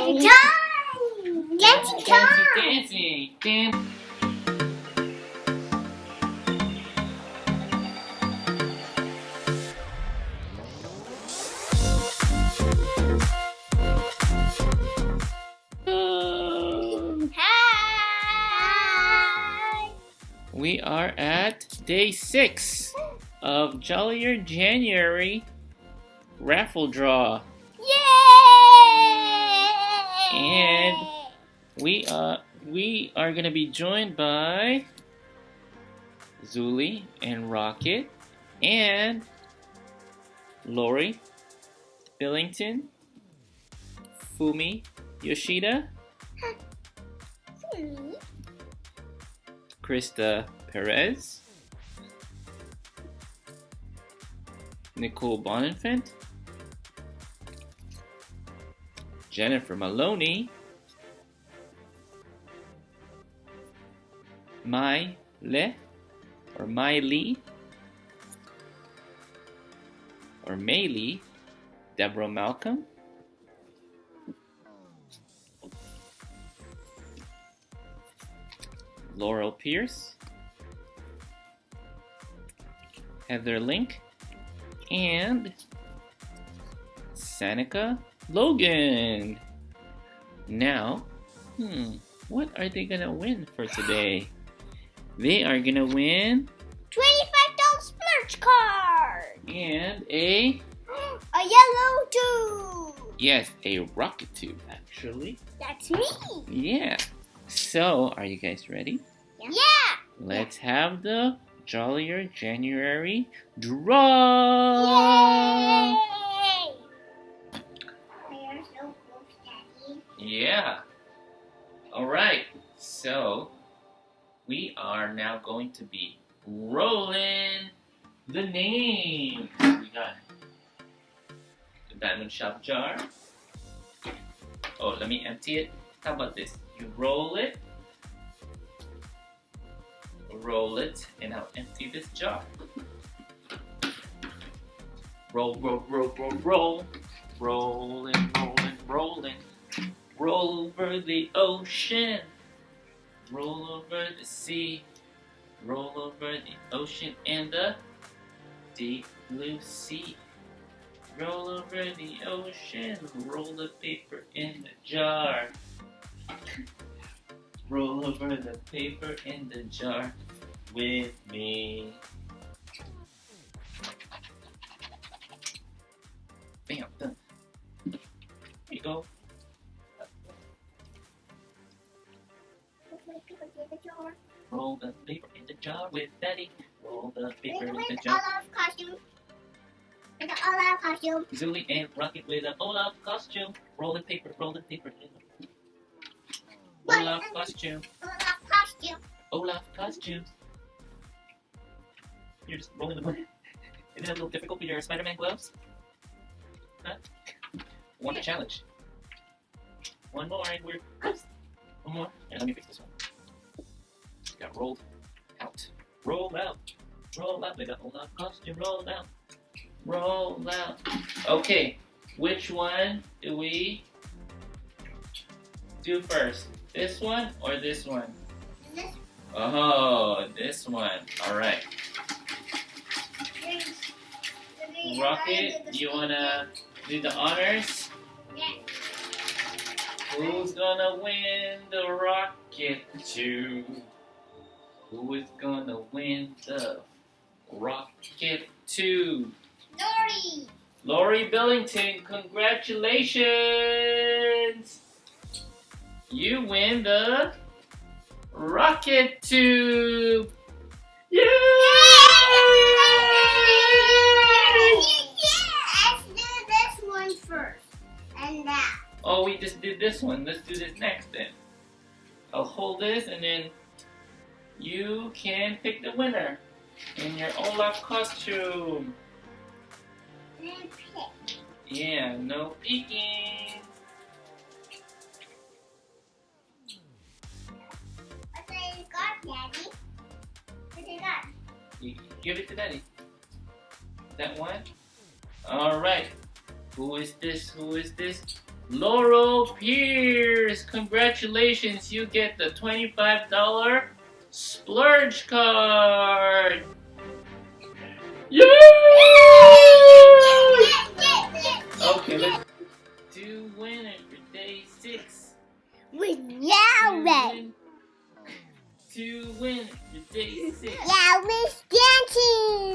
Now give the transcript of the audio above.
Dancing time! Dancing time! Dancing, dancing. Hi! We are at day 6 of Jollier January raffle draw. Yay! And we are gonna be joined by Zuli and Rocket and Lori Billington, Fumi Yoshida, Krista Perez, Nicole Bonifant, Jennifer Maloney, Miley, Deborah Malcolm, Laurel Pierce, Heather Link, and Sanika Logan. Now, what are they gonna win for today? They are gonna win $25 merch card! and a yellow tube! yes, a rocket tube actually. That's me! Yeah. So, are you guys ready? Yeah! Let's have the Jollier January draw! Yay! They are so close, Daddy. Yeah. Alright, so we are now going to be rolling the names. We got the Diamond Shop jar. Oh, let me empty it. How about this? You roll it, and I'll empty this jar. Roll, roll, roll, roll, roll. Rolling, rolling, rolling. Roll over the ocean. Roll over the sea. Roll over the ocean and the deep blue sea. Roll over the ocean. Roll the paper in the jar. Roll over the paper in the jar with me. Bam, done. Here you go. Roll the paper in the jar with Daddy. Roll the paper in the jar. Olaf costume. With the Olaf costume. Zuli and Rocket with an Olaf costume. Roll the paper in the Olaf costume. Olaf costume. Olaf costume. You're just rolling the money. Isn't that a little difficult with your Spider-Man gloves? Huh? Want a challenge? One more and we're close. One more. Here, let me fix this one. Got rolled out. Roll out. Roll out with the Olaf costume. Roll out. Roll out. Okay, which one do we do first? This one or this one? This Oh, this one. Alright. Rocket, you wanna do the honors? Yes. Who's gonna win the rocket tube? Who is gonna win the rocket tube? Dory. Lori Billington, congratulations! You win the rocket tube! Yay! Let's do this one first. And that. Oh, we just did this one. Let's do this next then. I'll hold this and then you can pick the winner in your Olaf costume. Yeah, no peeking. What I got, Daddy? What I got? You give it to Daddy. That one? Alright. Who is this? Who is this? Laurel Pierce, congratulations, you get the $25 splurge card. Yay! Okay, let's do winner for day 6. To win for day 6. Yeah, Miss Dancing.